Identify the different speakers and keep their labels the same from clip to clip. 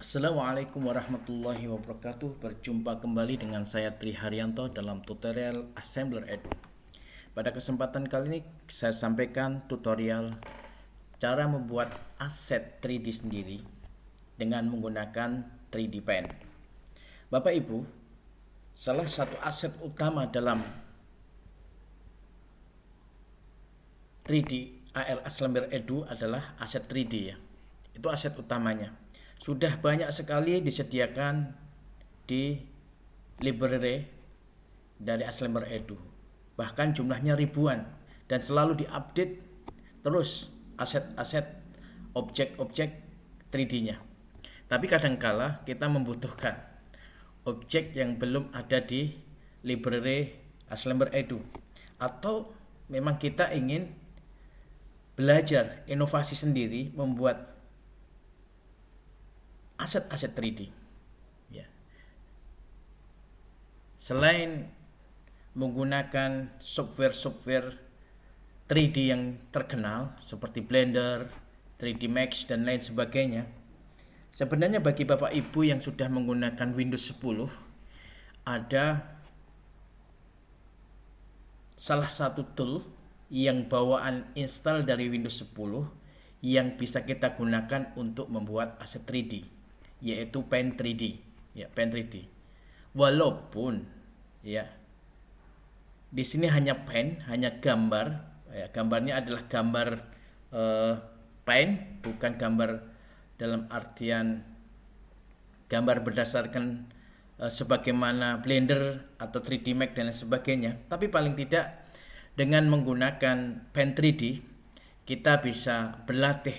Speaker 1: Assalamualaikum warahmatullahi wabarakatuh. Berjumpa kembali dengan saya Tri Haryanto dalam tutorial Assembler Edu. Pada kesempatan kali ini saya sampaikan tutorial cara membuat aset 3D sendiri dengan menggunakan 3D Pen. Bapak Ibu, salah satu aset utama dalam 3D AR Assembler Edu adalah aset 3D ya. Itu aset utamanya. Sudah banyak sekali disediakan di library dari Assembler Edu. Bahkan jumlahnya ribuan dan selalu diupdate terus aset-aset objek-objek 3D-nya. Tapi kadangkala kita membutuhkan objek yang belum ada di library Assembler Edu, atau memang kita ingin belajar inovasi sendiri membuat aset-aset 3D ya. Selain menggunakan software 3D yang terkenal seperti Blender, 3D Max dan lain sebagainya, sebenarnya bagi Bapak Ibu yang sudah menggunakan Windows 10 ada salah satu tool yang bawaan install dari Windows 10 yang bisa kita gunakan untuk membuat aset 3D, yaitu Pen 3D ya, Pen 3D. Walaupun ya di sini hanya pen, hanya gambar ya, gambarnya adalah gambar pen, bukan gambar dalam artian gambar berdasarkan sebagaimana Blender atau 3D Max dan lain sebagainya. Tapi paling tidak dengan menggunakan Pen 3D kita bisa berlatih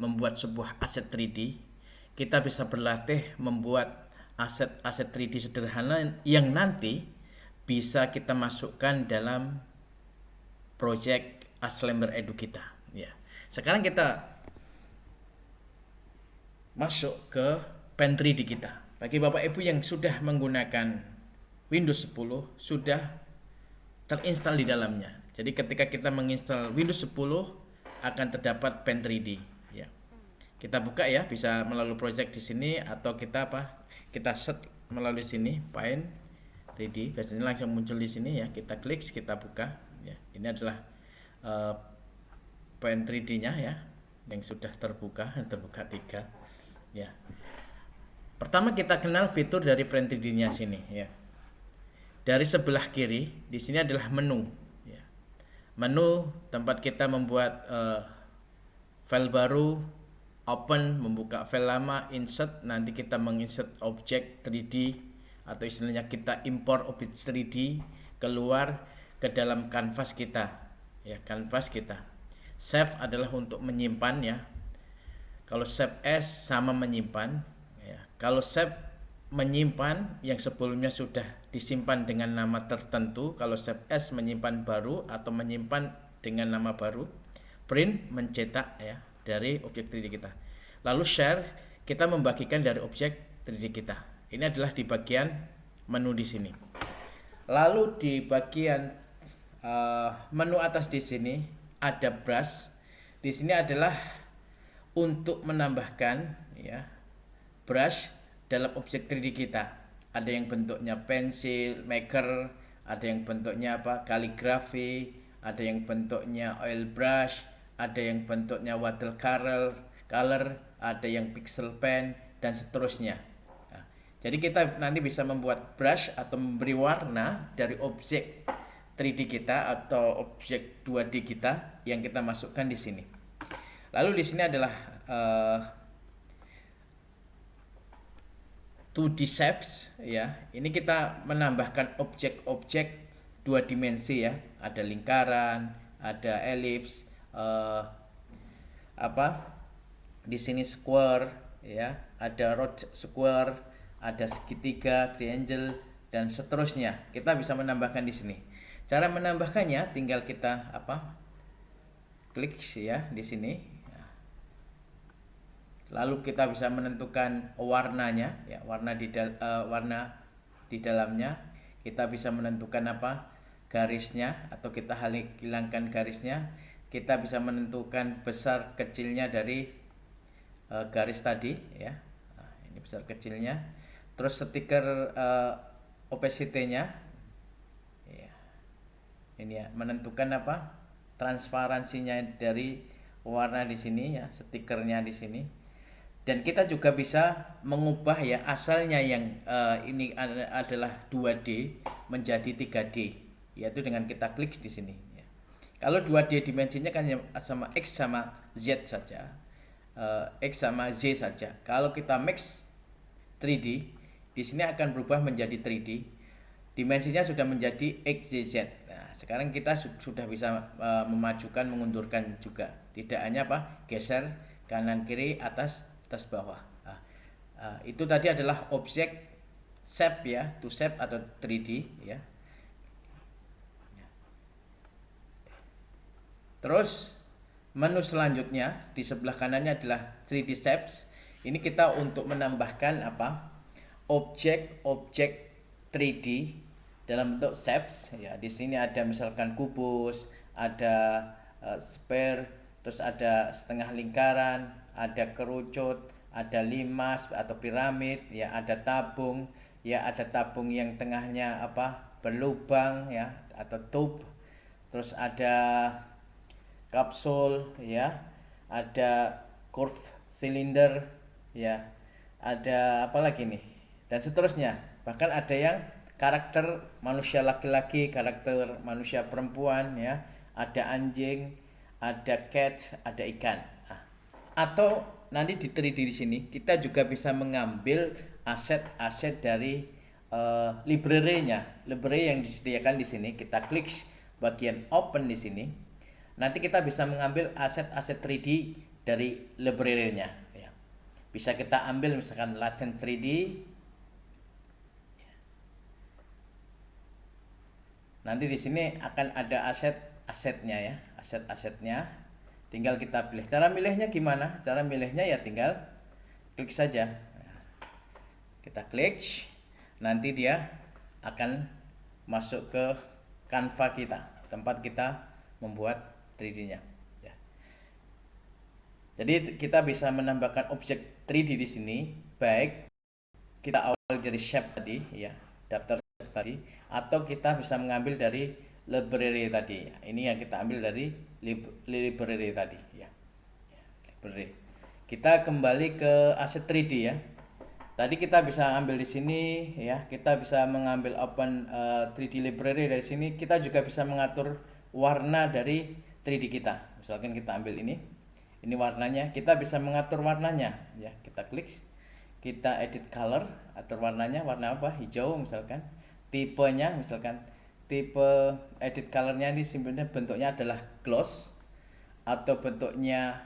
Speaker 1: membuat sebuah aset 3D. Kita bisa berlatih membuat aset-aset 3D sederhana yang nanti bisa kita masukkan dalam project Assembler Edu kita ya. Sekarang kita masuk ke Pen 3D kita. Bagi Bapak Ibu yang sudah menggunakan Windows 10 sudah terinstall di dalamnya. Jadi ketika kita menginstal Windows 10 akan terdapat Pen 3D ya. Kita buka ya, bisa melalui project di sini atau kita kita set melalui sini Pen 3D. Biasanya langsung muncul di sini ya. Kita klik, kita buka ya. Ini adalah Pen 3D-nya ya yang sudah terbuka 3 ya. Pertama kita kenal fitur dari Pen 3D-nya sini ya. Dari sebelah kiri di sini adalah menu ya. Menu tempat kita membuat file baru, open, membuka file lama, insert, nanti kita menginsert objek 3D atau istilahnya kita import objek 3D keluar ke dalam kanvas kita ya, kanvas kita. Save adalah untuk menyimpan ya. Kalau save as sama menyimpan ya. Kalau save menyimpan yang sebelumnya sudah disimpan dengan nama tertentu. Kalau save as menyimpan baru atau menyimpan dengan nama baru. Print mencetak ya dari objek 3D kita. Lalu share, kita membagikan dari objek 3D kita. Ini adalah di bagian menu di sini. Lalu di bagian menu atas di sini ada brush. Di sini adalah untuk menambahkan ya brush dalam objek 3D kita. Ada yang bentuknya pensil, maker, ada yang bentuknya kaligrafi, ada yang bentuknya oil brush, ada yang bentuknya watercolor, ada yang pixel pen dan seterusnya. Nah, jadi kita nanti bisa membuat brush atau memberi warna dari objek 3D kita atau objek 2D kita yang kita masukkan di sini. Lalu di sini adalah 2D shapes ya. Ini kita menambahkan objek-objek 2 dimensi ya. Ada lingkaran, ada elips, di sini square ya, ada round square, ada segitiga, triangle dan seterusnya. Kita bisa menambahkan di sini. Cara menambahkannya tinggal kita klik ya di sini. Lalu kita bisa menentukan warnanya ya, warna di dalamnya. Kita bisa menentukan garisnya atau kita hilangkan garisnya. Kita bisa menentukan besar kecilnya dari garis tadi ya. ini besar kecilnya. Terus stiker opacity-nya, ya. Ini ya, menentukan apa transparansinya dari warna di sini ya, stikernya di sini. Dan kita juga bisa mengubah ya asalnya yang ini adalah 2D menjadi 3D, yaitu dengan kita klik di sini ya. Kalau 2D dimensinya kan sama X sama Z saja, X sama Z saja. Kalau kita mix 3D, di sini akan berubah menjadi 3D. Dimensinya sudah menjadi XYZ. Nah, sekarang kita sudah bisa memajukan, mengundurkan juga. Tidak hanya apa? Geser kanan kiri, atas bawah. Itu tadi adalah objek shape ya, to shape atau 3D ya. Terus menu selanjutnya di sebelah kanannya adalah 3D shapes. Ini kita untuk menambahkan apa? Objek-objek 3D dalam bentuk shapes ya. Di sini ada misalkan kubus, ada sphere, terus ada setengah lingkaran, ada kerucut, ada limas atau piramid ya, ada tabung ya, ada tabung yang tengahnya apa? Berlubang ya atau tube. Terus ada kapsul ya, ada curve silinder ya, ada apa lagi nih, dan seterusnya. Bahkan ada yang karakter manusia laki-laki, karakter manusia perempuan ya, ada anjing, ada cat, ada ikan. Atau nanti di 3D di sini kita juga bisa mengambil aset-aset dari library-nya, library yang disediakan di sini. Kita klik bagian open di sini. Nanti kita bisa mengambil aset-aset 3D dari library-nya ya. Bisa kita ambil misalkan latent 3D. Nanti di sini akan ada aset-asetnya ya, aset-asetnya. Tinggal kita pilih. Cara milihnya gimana? Cara milihnya ya tinggal klik saja. Kita klik, nanti dia akan masuk ke Canva kita, tempat kita membuat 3D-nya ya. Jadi kita bisa menambahkan objek 3D di sini, baik kita awal dari shape tadi ya, daftar shape tadi, atau kita bisa mengambil dari library tadi ya. Ini yang kita ambil dari library tadi ya. Library. Kita kembali ke aset 3D ya. Tadi kita bisa ambil di sini ya, kita bisa mengambil open 3D library dari sini. Kita juga bisa mengatur warna dari 3D kita. Misalkan kita ambil ini warnanya, kita bisa mengatur warnanya ya. Kita klik, kita edit color, atur warnanya, warna apa? Hijau misalkan. Tipenya misalkan tipe edit colornya ini sebenarnya bentuknya adalah gloss atau bentuknya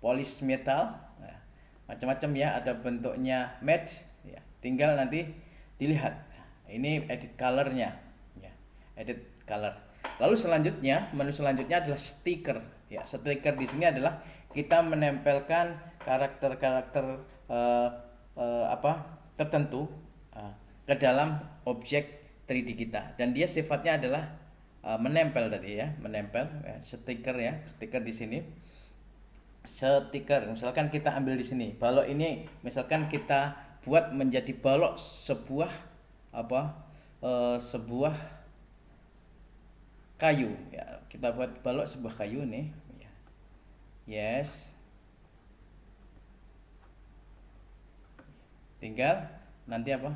Speaker 1: polish metal ya. Macam-macam ya, ada bentuknya matte ya. Tinggal nanti dilihat. Ini edit colornya ya, edit color. Lalu selanjutnya, menu selanjutnya adalah stiker ya. Stiker di sini adalah kita menempelkan karakter-karakter tertentu ke dalam objek 3D kita, dan dia sifatnya adalah menempel tadi ya, menempel ya, stiker ya, stiker di sini. Stiker misalkan kita ambil di sini balok ini, misalkan kita buat menjadi balok sebuah sebuah kayu ya, kita buat balok sebuah kayu nih ya. Yes, tinggal nanti apa,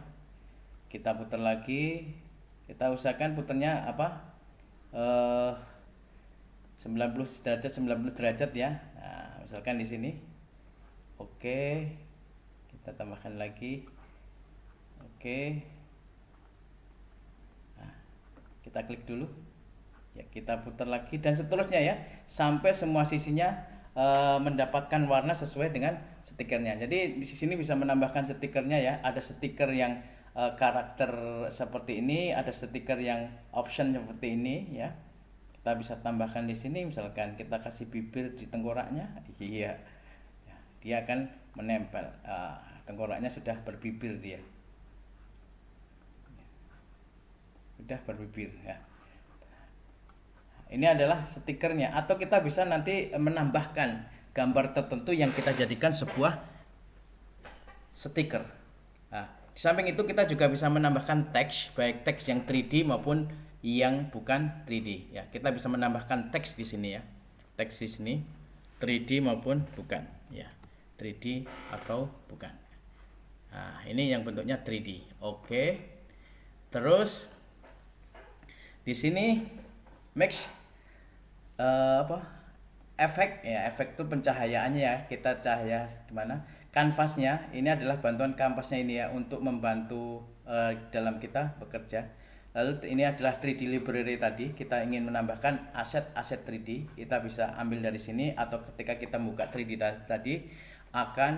Speaker 1: kita putar lagi, kita usahakan putarnya 90 derajat ya. Nah, misalkan di sini. Oke. Kita tambahkan lagi. Oke. Nah, kita klik dulu. Ya, kita putar lagi dan seterusnya ya, sampai semua sisinya mendapatkan warna sesuai dengan stikernya. Jadi di sini bisa menambahkan stikernya ya. Ada stiker yang karakter seperti ini, ada stiker yang option seperti ini ya. Kita bisa tambahkan di sini, misalkan kita kasih bibir di tengkoraknya, iya, dia akan menempel. Tengkoraknya sudah berbibir, dia sudah berbibir ya. Ini adalah stikernya. Atau kita bisa nanti menambahkan gambar tertentu yang kita jadikan sebuah stiker. Nah, di samping itu kita juga bisa menambahkan teks, baik teks yang 3D maupun yang bukan 3D ya. Kita bisa menambahkan teks di sini ya. Teks di sini 3D maupun bukan ya. 3D atau bukan. Nah, ini yang bentuknya 3D. Oke. Terus di sini Max efek ya, efek itu pencahayaannya ya, kita cahaya di mana kanvasnya. Ini adalah bantuan kanvasnya ini ya, untuk membantu dalam kita bekerja. Lalu ini adalah 3D library tadi, kita ingin menambahkan aset-aset 3D, kita bisa ambil dari sini, atau ketika kita buka 3D tadi akan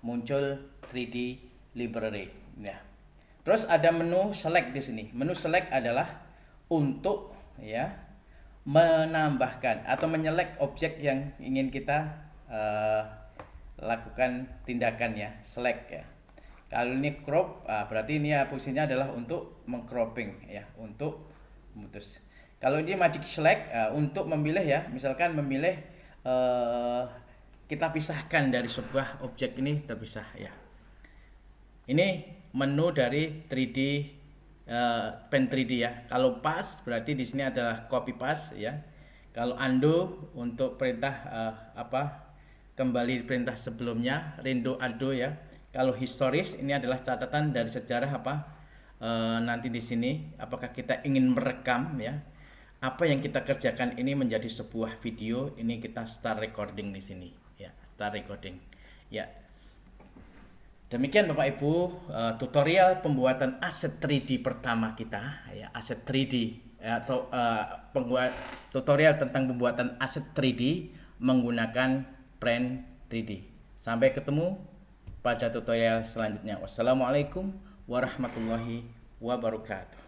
Speaker 1: muncul 3D library ya. Terus ada menu select di sini. Menu select adalah untuk ya menambahkan atau menyelect objek yang ingin kita lakukan tindakan ya, select ya. Kalau ini crop, berarti ini ya fungsinya adalah untuk mengcropping ya, untuk memutus. Kalau ini magic select, untuk memilih ya, misalkan memilih kita pisahkan dari sebuah objek ini terpisah ya. Ini menu dari 3D pen 3D ya. Kalau paste berarti di sini adalah copy paste ya. Kalau undo untuk perintah kembali perintah sebelumnya, rendo undo ya. Kalau historis ini adalah catatan dari sejarah nanti di sini apakah kita ingin merekam ya. Apa yang kita kerjakan ini menjadi sebuah video, ini kita start recording di sini ya, start recording. Ya. Demikian Bapak Ibu tutorial pembuatan aset 3D pertama kita ya, aset 3D atau tutorial tentang pembuatan aset 3D menggunakan Print 3D. Sampai ketemu pada tutorial selanjutnya. Wassalamualaikum warahmatullahi wabarakatuh.